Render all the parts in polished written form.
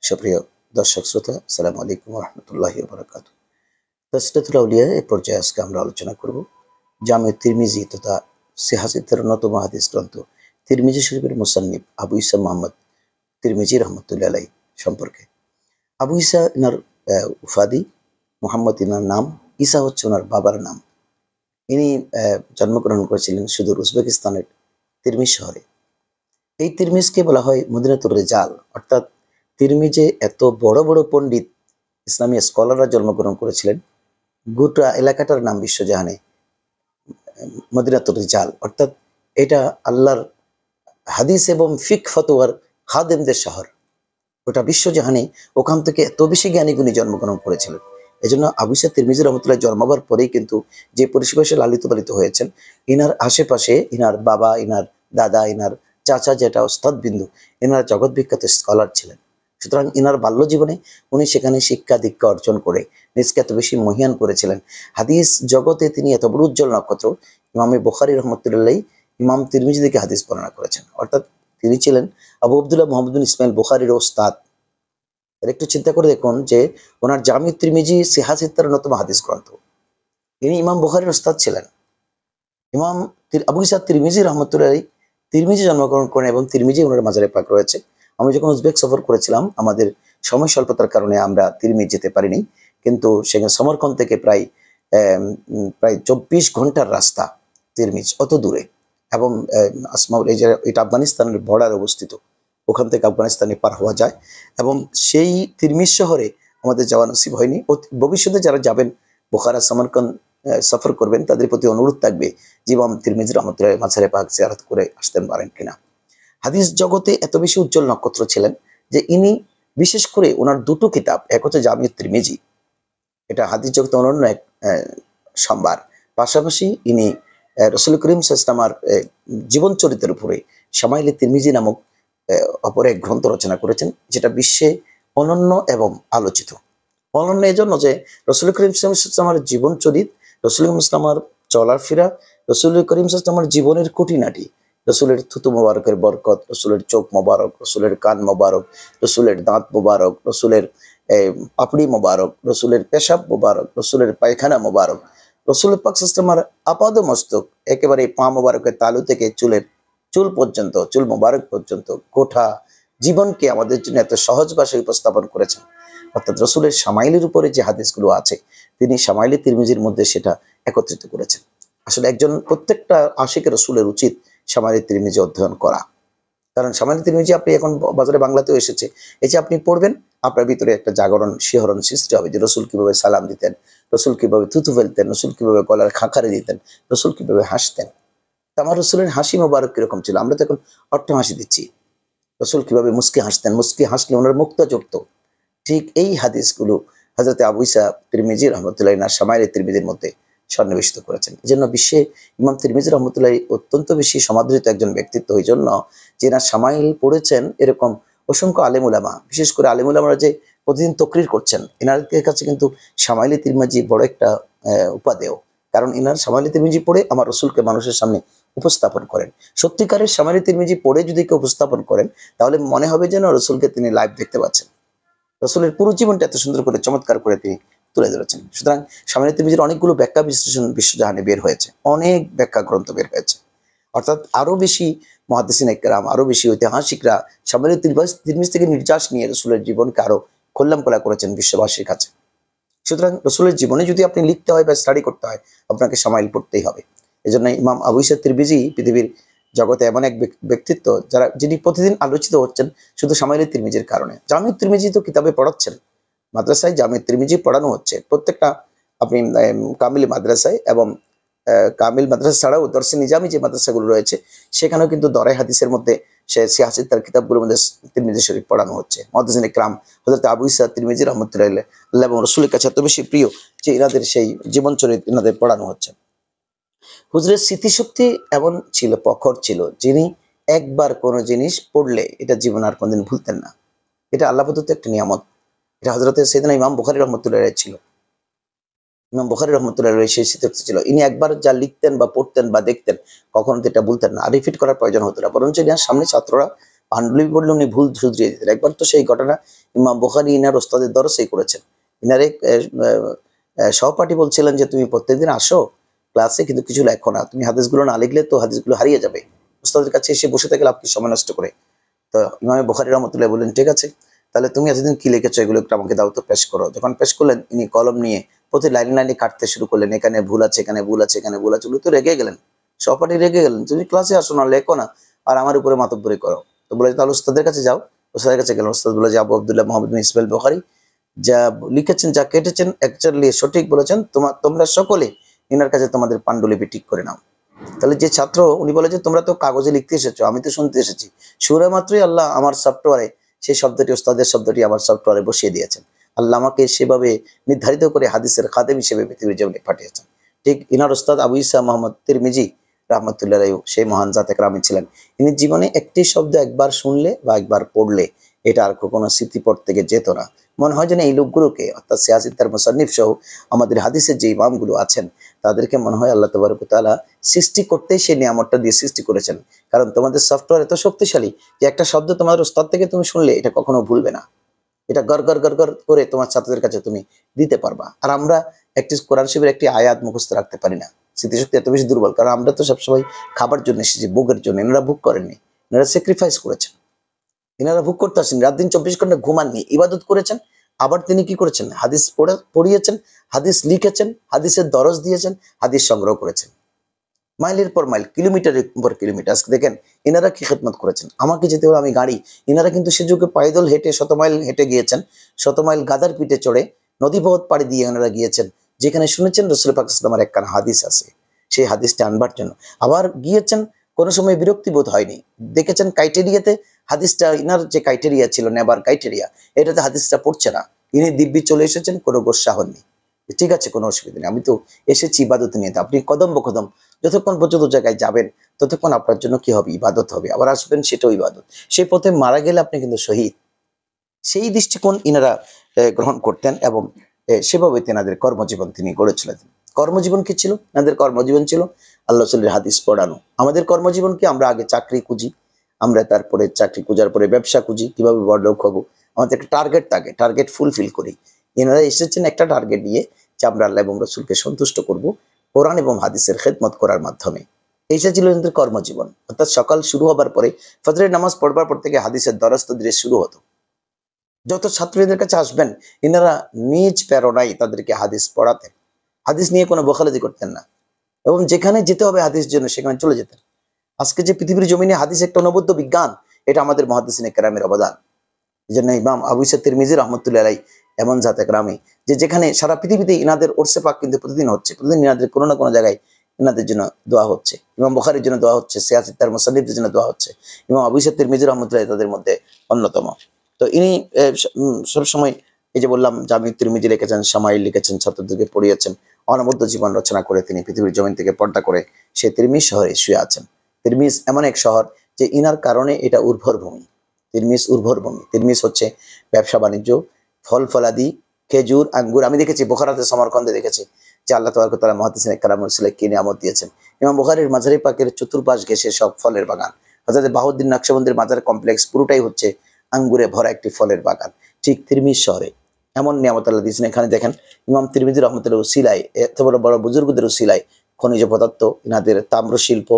সুপ্রিয় দর্শক শ্রোতা, আসসালামু আলাইকুম ওয়া রাহমাতুল্লাহি ওয়া বারাকাতুহু। তাসকিরাতুল আউলিয়া এই পর্যায়ে আজকে আমরা আলোচনা করব জামে তিরমিজি তথা সিহাসিতের অন্যতম হাদিস গ্রন্থ তিরমিজি শরীফের মুসান্নিফ আবু ইসা মুহাম্মদ তিরমিজি রহমতুল্লাহ আলাই সম্পর্কে। আবু ইসা ইনার উফাদি, মুহাম্মদ ইনার নাম, ইসা হচ্ছে ওনার বাবার নাম। ইনি জন্মগ্রহণ করেছিলেন সুদূর উজবেকিস্তানের তিরমিজ শহরে। এই তিরমিজকে বলা হয় মদিনাতুর রিজাল, অর্থাৎ তিরমিজে এত বড় বড় পণ্ডিত ইসলামী স্কলাররা জন্মগ্রহণ করেছিলেন। গোটা এলাকাটার নাম বিশ্বজাহানে মদিনাতুর রিজাল, অর্থাৎ এটা আল্লাহর হাদিস এবং ফিক ফতোয়ার খাদেমদের শহর। গোটা বিশ্বজাহানে ওখান থেকে এত বেশি জ্ঞানীগুণী জন্মগ্রহণ করেছিলেন। এজন্য আবু ইসা তিরমিজি রহমতুল্লাহ জন্মাবার পরেই কিন্তু যে পরিবেশে লালিত পালিত হয়েছেন, ইনার আশেপাশে ইনার বাবা, ইনার দাদা, ইনার চাচা, যেটা ওস্তাদ বিন্দু, ইনার জগৎ বিখ্যাত স্কলার ছিলেন। সুতরাং ইনার বাল্য জীবনে উনি সেখানে শিক্ষা দীক্ষা অর্জন করে নিজকে এত বেশি মহিয়ান করেছিলেন। হাদিস জগতে তিনি এত বড় উজ্জ্বল নক্ষত্র। ইমামে বুখারী রহমতুল্লাহ ইমাম তিরমিজি থেকে হাদিস বর্ণনা করেছেন, অর্থাৎ তিনি ছিলেন আবু আব্দুল্লাহ মুহাম্মদ বিন ইসমাইল বুখারীর ওস্তাদ। একটু চিন্তা করে দেখুন যে ওনার জামি তিরমিজি সিহাসিত্তার অন্যতম হাদিস গ্রন্থ। ইনি ইমাম বুখারীর ওস্তাদ ছিলেন। ইমাম আবু ইসা তিরমিজি রহমতুল্লাহ তিরমিজি জন্মগ্রহণ করেন এবং তিরমিজি ওনার মাজারে পাক রয়েছে। আমি যখন উজবেক সফর করেছিলাম, আমাদের সময় স্বল্পতার কারণে আমরা তিরমিজ যেতে পারিনি, কিন্তু সেখানে সমরকন্দ থেকে প্রায় 24 ঘন্টার রাস্তা তিরমিজ, অত দূরে। এবং আসমাউল, এই যে এটা আফগানিস্তানের বর্ডার অবস্থিত, ওখান থেকে আফগানিস্তানে পার হওয়া যায়। এবং সেই তিরমিজ শহরে আমাদের যাওয়া নসিব হয়নি। ভবিষ্যতে যারা যাবেন, বুখারা সমরকন্দ সফর করবেন, তাদের প্রতি অনুরোধ থাকবে যে ইমাম তিরমিজি রহমতুল্লাহ মাজারে পাক জিয়ারত করে আসতে পারেন কিনা। হাদিস জগতে এত বেশি উজ্জ্বল নক্ষত্র ছিলেন যে ইনি বিশেষ করে ওনার দুটো কিতাব, এক হচ্ছে জামিউ তিরমিজি, এটা হাদিস জগতে অনন্য এক সম্ভার। পাশাপাশি ইনি রাসূল করিম সাল্লাল্লাহু আলাইহি ওয়াসাল্লামের জীবন চরিত্রের উপরে শামাইলে তিরমিজি নামক অপর এক গ্রন্থ রচনা করেছেন, যেটা বিশ্বে অনন্য এবং আলোচিত। অনন্য এজন্য যে রাসূল করিম সাল্লাল্লাহু আলাইহি ওয়াসাল্লামের জীবন চরিত, রাসূল ইসলামের চলাফেরা, রাসূল করিম সাল্লাল্লাহু আলাইহি ওয়াসাল্লামের জীবনের খুঁটিনাটি, রসুলের থুতু মোবারকের বরকত, রসুলের চোখ মোবারক, রসুলের কান মোবারক, রসুলের দাঁত মোবারক, রসুলের পাপড়ি মোবারক, রসুলের পেশাব মোবারক, রসুলের পায়খানা মোবারক, রসুল পাক সাল্লাল্লাহু আপাদ মস্তক, একেবারে পা মোবারকের তালু থেকে চুল পর্যন্ত, চুল মোবারক পর্যন্ত গোটা জীবনকে আমাদের জন্য এত সহজ ভাষায় উপস্থাপন করেছেন। অর্থাৎ রসুলের শামাইলের উপরে যে হাদিসগুলো আছে, তিনি শামাইলে তিরমিজির মধ্যে সেটা একত্রিত করেছেন। আসলে একজন প্রত্যেকটা আশিকের রসুলের উচিত শামাইলে তিরমিজি অধ্যয়ন করা, কারণ শামাইলে তিরমিজি আপনি এখন বাজারে বাংলাতেও এসেছে, এই যে আপনি পড়বেন, আপনার ভিতরে একটা জাগরণ, শিহরণ সৃষ্টি হবে যে রসুল কিভাবে সালাম দিতেন, রসুল কিভাবে থুতু ফেলতেন, রসুল কিভাবে গলার খাঁকারে দিতেন, রসুল কিভাবে হাসতেন। আমার রসুলের হাসি মোবারক কিরকম ছিল, আমরা তো এখন অট্ট হাসি দিচ্ছি। রসুল কিভাবে মুস্কি হাসতেন, মুস্কি হাসলে ওনার মুক্তা জড়ত। ঠিক এই হাদিসগুলো হযরত আবু ইসা তিরমিজি রহমতুল্লাহ না শামাইলে তিরমিজির মধ্যে সন্নিবেশিত করেছেন। এই জন্য বিশ্বে ইমাম তিরমিজি রহমতুল্লাহ অত্যন্ত বেশি সমাদৃত একজন ব্যক্তিত্ব। এই জন্য যেনা শামাইল পড়েছেন এরকম অসংখ্য আলেম উলামা, বিশেষ করে আলেম উলামারা যে প্রতিদিন তকরির করছেন, এনাদের কাছে কিন্তু শামাইলে তিরমিজি বড় একটা উপাদেয়। কারণ এনার শামাইলে তিরমিজি পড়ে আমার রসুলকে মানুষের সামনে উপস্থাপন করেন। সত্যিকারের শামাইলে তিরমিজি পড়ে যদি কেউ উপস্থাপন করেন, তাহলে মনে হবে যেন রসুলকে তিনি লাইভ দেখতে পাচ্ছেন। রসুলের পুরো জীবনটা এত সুন্দর করে চমৎকার করে তিনি তুলে ধরেছেন। সুতরাং শামাইলে তিরমিজির অনেকগুলো ব্যাখ্যা বিশ্লেষণ বিশ্বজাহানে বের হয়েছে, অনেক ব্যাখ্যা গ্রন্থ বের হয়েছে। অর্থাৎ আরো বেশি মুহাদ্দিসিন ইকরাম, আরো বেশি ঐতিহাসিকরা শামাইলে তিরমিজি থেকে নির্যাস নিয়ে রসুলের জীবনকে আরো খোলামখোলা করেছেন বিশ্ববাসীর কাছে। সুতরাং রসুলের জীবনে যদি আপনি লিখতে হয় বা স্টাডি করতে হয়, আপনাকে শামাইল পড়তেই হবে। এই জন্য ইমাম আবু ইসা তিরমিজি পৃথিবীর জগতে এমন এক ব্যক্তিত্ব যিনি প্রতিদিন আলোচিত হচ্ছেন শুধু শামাইলে তিরমিজির কারণে। জামিউ তিরমিজি তো কিতাবে পড়াচ্ছেন, মাদ্রাসায় জামিউ তিরমিজি পড়ানো হচ্ছে প্রত্যেকটা, আপনি কামিল মাদ্রাসায় এবং কামিল মাদ্রাসা ছাড়াও দরসে নিজামি যে মাদ্রাসাগুলো রয়েছে, সেখানেও কিন্তু দরে হাদিসের মধ্যে সে সিয়াসিত তার কিতাবগুলোর মধ্যে তিরমিজি শরীফ পড়ানো হচ্ছে। মুহাদ্দিসিন ইকরাম হযরত আবু ইসা তিরমিজি রহমতুল্লাহ আল্লাহ এবং রসুলের কাছে এত বেশি প্রিয় যে এনাদের সেই জীবন চরিত্র এনাদের পড়ানো হচ্ছে। হুজুরের স্মৃতিশক্তি এমন ছিল, প্রখর ছিল, যিনি একবার কোনো জিনিস পড়লে এটা জীবন আর কোনদিন ভুলতেন না। এটা আল্লাহ প্রদত্ত একটা নিয়ামত। এটা হযরত সাইয়েদনা ইমাম বুখারী রহমতুল্লাহ ছিল। ইমাম বুখারী রহমতুল্লাহ সেই স্মৃতিশক্তি ছিল, ইনি একবার যা লিখতেন বা পড়তেন বা দেখতেন, কখনো এটা ভুলতেন না, আর রিপিট করার প্রয়োজন হতো না। বরঞ্চ ইনার সামনে ছাত্ররা পাণ্ডুলিপি পড়লে উনি ভুল শুধরিয়ে দিতেন। একবার তো সেই ঘটনা ইমাম বুখারী ইনার ওস্তাদের দরসেই করেছেন। ইনার এক সহপাঠী বলছিলেন যে তুমি প্রত্যেকদিন আসো ক্লাসে, কিন্তু কিছু লেখো না, তুমি হাদিসগুলো না লিখলে তো হাদিসগুলো হারিয়ে যাবে। ওস্তাদের কাছে এসে বসে থেকে লাভ কি, সময় নষ্ট করে। তো ইমাম বুখারী রহমতুল্লাহ বললেন, ঠিক আছে, তাহলে তুমি এতদিন কি লিখেছো এগুলো একটু আমাকে দাও তো, পেশ করো। যখন পেশ করলেন, ইনি কলম নিয়ে প্রতি লাইনে লাইনে কাটতে শুরু করলেন, এখানে ভুল আছে, এখানে ভুল আছে, এখানে ভুল আছে। তো রেগে গেলেন, সহপাঠী রেগে গেলেন, তুমি ক্লাসে আসো না, লেখো না, আর আমার উপরে মাতব্বরি করো। তো বলে তাহলে ওস্তাদের কাছে যাও। ওস্তাদের কাছে গেলেন। ওস্তাদ বলে যে আবু আব্দুল্লাহ মোহাম্মদ বিন ইসমাইল বুখারী যা লিখেছেন, যা কেটেছেন অ্যাকচুয়ালি সঠিক বলেছেন, তোমরা সকলে ইনার কাছে তোমাদের পাণ্ডুলিপি ঠিক করে নাও। তাহলে যে ছাত্র, উনি বলে যে তোমরা তো কাগজে লিখতে এসেছো, আমি তো শুনতে এসেছি। সুরে মাত্রই আল্লাহ আমার সফটওয়্যারে সেই শব্দটি, ওস্তাদের শব্দটি আমার সফটওয়্যারে বসিয়ে দিয়েছেন। আল্লাহ আমাকে সেভাবে নির্ধারিত করে হাদিসের খাদেম হিসেবে পৃথিবীর জমিনে পাঠিয়েছেন। ঠিক ইনার ওস্তাদ আবু ইসা মোহাম্মদ তিরমিজি রহমতুল্লাহ আলাইহি সেই মহান জাতে কেরামী ছিলেন। ইনি জীবনে একটি শব্দ একবার শুনলে বা একবার পড়লে এটা আর কখনো স্মৃতিপট থেকে যেত না। মনে হয় যেন এই লোকগুলোকে, অর্থাৎ সিয়াসিত্তার মুসান্নিফ সহ আমাদের হাদিসের যে ইমামগুলো আছেন, তাদেরকে মনে হয় আল্লাহ তাবারক ওয়া তাআলা সৃষ্টি করতেই সেই নিয়ামতটা দিয়ে সৃষ্টি করেছেন। কারণ তোমাদের সফটওয়্যার এত শক্তিশালী যে একটা শব্দ তোমাদের ওস্তাদ থেকে তুমি শুনলে এটা কখনো ভুলবে না। এটা গড় গড় গড় গড় করে তোমার ছাত্রদের কাছে তুমি দিতে পারবা। আর আমরা একটি কোরআন শরীফের একটি আয়াত মুখস্থ রাখতে পারি না, স্মৃতিশক্তি এত বেশি দুর্বল। কারণ আমরা তো সবসময় খাবার জন্য এসেছি, ভোগের জন্য। এনারা ভোগ করেননি, এনারা স্যাক্রিফাইস করেছেন। এনারা ভোগ করতে আসেন, রাত দিন 24 ঘন্টা ঘুমাননি, ইবাদত করেছেন। আবার তিনি কি করেছেন, হাদিস পড়িয়েছেন, হাদিস লিখেছেন, হাদিসের দরজ দিয়েছেন, হাদিস সংগ্রহ করেছেন। মাইলের পর মাইল, কিলোমিটারের পর কিলোমিটার। আজকে দেখেন এনারা কি খেদমত করেছেন। আমাকে যেতে হলো, আমি গাড়ি, এনারা কিন্তু সে যুগে পায়দল হেঁটে 100 মাইল হেঁটে গিয়েছেন। 100 মাইল গাদার পিঠে চড়ে নদীপথ পাড়ি দিয়ে এনারা গিয়েছেন, যেখানে শুনেছেন রাসূল পাক সাল্লাল্লাহু আলাইহি ওয়াসাল্লামের একখানা হাদিস আছে, সেই হাদিসটা আনবার জন্য। আবার গিয়েছেন, কোনো সময় বিরক্তি বোধ হয়নি। দেখেছেন ক্রাইটেরিয়াতে হাদিসটা, ইনার যে ক্রাইটেরিয়া ছিল, নেবার ক্রাইটেরিয়া, এটাতে হাদিসটা পড়ছে না। ইনি দিব্যি চলে এসেছেন, কোনো গোস্বা হননি। ঠিক আছে, কোনো অসুবিধা নেই, আমি তো এসেছি ইবাদত নিয়ে। আপনি কদম বকদম যতক্ষণ পর্যন্ত জায়গায় যাবেন, ততক্ষণ আপনার জন্য কি হবে, ইবাদত হবে। আবার আসবেন, সেটাও ইবাদত। সেই পথে মারা গেলে আপনি কিন্তু শহীদ। সেই দৃষ্টিকোণ ইনারা গ্রহণ করতেন, এবং সেভাবে তেনাদের কর্মজীবন তিনি গড়েছিলেন। কর্মজীবন কি ছিল? এনাদের কর্মজীবন ছিল আল্লাহ রাসূলের হাদিস পড়ানো। আমাদের কর্মজীবন কি? আমরা আগে চাকরি খুঁজি, আমরা তারপরে চাকরি খোঁজার পরে ব্যবসা খুঁজি, কিভাবে বড়লোক হবো। আমাদের একটা টার্গেট থাকে, টার্গেট ফুলফিল করি। এনারা এসেছেন একটা টার্গেট নিয়ে, যে আমরা আল্লাহ এবং রসুলকে সন্তুষ্ট করব কোরআন এবং হাদিসের খেদমত করার মাধ্যমে। এইটা ছিল এনাদের কর্মজীবন। অর্থাৎ সকাল শুরু হবার পরে, ফজরের নামাজ পড়বার পর থেকে হাদিসের দরস তদরিস শুরু হতো। যত ছাত্রীদের কাছে আসবেন, এনারা নিজ প্রেরণায় তাদেরকে হাদিস পড়াতেন। হাদিস নিয়ে কোনো বখালাজি করতেন না, এবং যেখানে যেতে হবে হাদিস জন্য সেখানে চলে যেতেন। আজকে যে পৃথিবীর জমিনে হাদিস একটা অনবদ্য বিজ্ঞান, এটা আমাদের মুহাদ্দিসিনে কেরামের অবদান। এই জন্য ইমাম আবু ইসা তিরমিজি রহমতুল্লাহ আলাইহি এমন জাতে কেরামী, যে যেখানে সারা পৃথিবীতে ইনাদের ওরসে পাক কিন্তু প্রতিদিন হচ্ছে, প্রতিদিন ইনাদের কোনো না কোনো জায়গায় ইনাদের জন্য দোয়া হচ্ছে। ইমাম বুখারীর জন্য দোয়া হচ্ছে, সিয়াসিত্তার মুসান্নিফদের জন্য দোয়া হচ্ছে। ইমাম আবু ইসা তিরমিজি রহমতুল্লাহ তাদের মধ্যে অন্যতম। তো ইনি সবসময়, এই যে বললাম, জামি তিরমিজি লিখেছেন, শামাইল লিখেছেন, ছাত্রদেরকে পড়িয়েছেন। অনবদ্য জীবন রচনা করে তিনি পৃথিবীর জমিন থেকে পর্দা করে সে তিরমিজ শহরে শুয়ে আছেন। তিরমিজ এমন এক শহর যে ইনার কারণে এটা উর্বর ভূমি। তিরমিজ উর্বর ভূমি। তিরমিজ হচ্ছে ব্যবসা বাণিজ্য, ফল ফলাদি, খেজুর, আঙ্গুর। আমি দেখেছি বুখারাতে, সমরকন্দে দেখেছি যে আল্লাহ তাবারক ওয়া তাআলা মুহাদ্দিসিনে কেরাম রাসূলকে কি নিয়ামত দিয়েছেন। ইমাম বুখারীর মাজারে পাকের চতুর্পাশ ঘেঁষে সব ফলের বাগান। হযরত বাহাউদ্দিন নকশবন্দির মাজার কমপ্লেক্স পুরোটাই হচ্ছে আঙ্গুরে ভরা একটি ফলের বাগান। ঠিক তিরমিজ শহরে এমন নিয়ামত আল্লাহ দিয়েছেন। এখানে দেখেন ইমাম তিরমিজি রহমতুল্লাহ উসিলায়, এত বড় বড় বুজুর্গদের উসিলায় খনিজ পদার্থ, ইনাদের তাম্র শিল্প,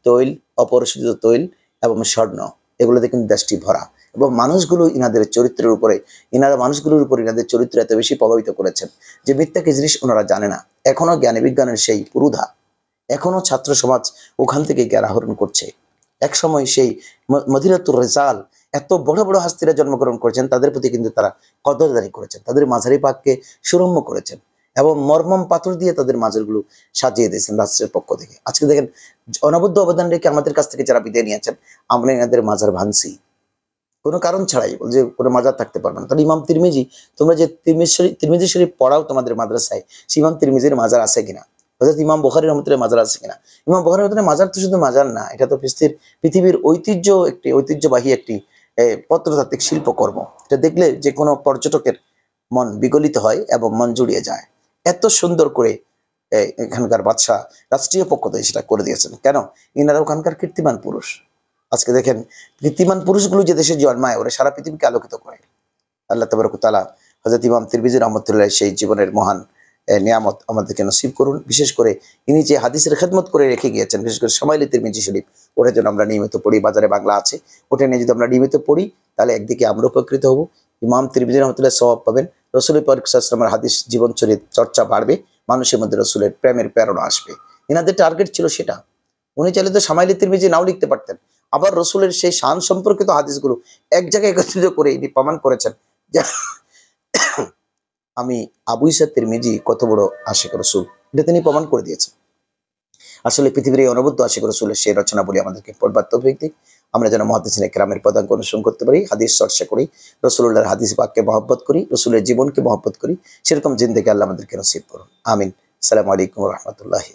তৈল, অপরিশোধিত তৈল এবং স্বর্ণ, এগুলোতে কিন্তু দেশটি ভরা। এবং মানুষগুলো ইনাদের চরিত্রের উপরে, মানুষগুলোর উপর ইনাদের চরিত্র এত বেশি প্রভাবিত করেছেন যে মিথ্যা কি জিনিস ওনারা জানে না। এখনো জ্ঞানী বিজ্ঞানের সেই পুরুধা, এখনো ছাত্র সমাজ ওখান থেকে জ্ঞান আহরণ করছে। এক সময় সেই মদিনাতুর রিজাল, এত বড় বড় হাস্তিরা জন্মগ্রহণ করেছেন, তাদের প্রতি কিন্তু তারা কদরদারি করেছেন, তাদের মাঝারি পাককে সুরম্য করেছেন, এবং মর্মম পাথর দিয়ে তাদের মাজারগুলো সাজিয়ে দিয়েছেন রাষ্ট্রের পক্ষ থেকে। আজকে দেখেন, অনবদ্য অবদান রেখে আমাদের কাছ থেকে যারা বিদায় নিয়েছেন, আমরা এনাদের মাজার ভাঙছি কোনো কারণ ছাড়াই, যে কোনো মাজার থাকতে পারবে না। তাহলে ইমাম তিরমিজি, তোমরা যে তিরমিজি শরীফ পড়াও তোমাদের মাদ্রাসায়, সেই ইমাম তিরমিজির মাজার আছে কিনা? অর্থাৎ ইমাম বুখারী রহমতুল্লাহ মাজার আছে কিনা? ইমাম বুখারী রহমতুল্লাহ মাজার তো শুধু মাজার না, এটা তো পৃথিবীর ঐতিহ্যবাহী একটি প্রত্নতাত্ত্বিক শিল্পকর্ম। এটা দেখলে যে কোনো পর্যটকের মন বিগলিত হয় এবং মন জুড়িয়ে যায়। এত সুন্দর করে এখানকার বাদশাহ রাষ্ট্রীয় পক্ষ থেকে সেটা করে দিয়েছেন। কেন? ইনারা ওখানকার কীর্তিমান পুরুষ। আজকে দেখেন কীর্তিমান পুরুষগুলো যে দেশে জন্মায় ওরা সারা পৃথিবীকে আলোকিত করে। আল্লাহ তাবারক তাআলা হযরত ইমাম তিরমিজি রাহমাতুল্লাহ সেই জীবনের মহান নিয়ামত আমাদেরকে নসিব করুন। বিশেষ করে ইনি যে হাদিসের খেদমত করে রেখে গিয়েছেন, বিশেষ করে শামাইলে তিরমিজি শরীফ, ওটা যেন আমরা নিয়মিত পড়ি। বাজারে বাংলা আছে, ওটা নিয়ে যদি আমরা নিয়মিত পড়ি তাহলে একদিকে আমরা উপকৃত হব, ইমাম তিরমিজি রাহমাতুল্লাহ সওয়াব পাবেন, রাসূল পাক সাল্লাল্লাহু আলাইহি ওয়াসাল্লামের হাদিস জীবন চর্চা বাড়বে, মানুষের মধ্যে রাসূলের প্রেমের প্রেরণা আসবে। এনাদের টার্গেট ছিল সেটা। উনি চাইলে তো শামাইলে তিরমিজি নাও লিখতে পারতেন। আবার রাসূলের সেই শান সম্পর্কিত হাদিসগুলো এক জায়গায় একত্রিত করে ইনি প্রমাণ করেছেন যে আমি আবু ঈসা তিরমিজি কত বড় আশিক রাসূল, এটা তিনি প্রমাণ করে দিয়েছেন। আসলে পৃথিবীর এই অনবদ্য আশিক রাসূলের সেই রচনা বলে আমাদেরকে পড়বার তৌফিক দিক। আমরা যেন মুহাদ্দিসিনে কেরামের পদাঙ্ক অনুসরণ করতে পারি, হাদিস চর্চা করি, রাসূলুল্লাহর হাদিস পাককে মহব্বত করি, রাসূলের জীবনকে মহব্বত করি, সেরকম জিন্দেগি আল্লাহ আমাদেরকে নসিব করুন। আমিন। আসসালামু আলাইকুম ওয়া রাহমাতুল্লাহি।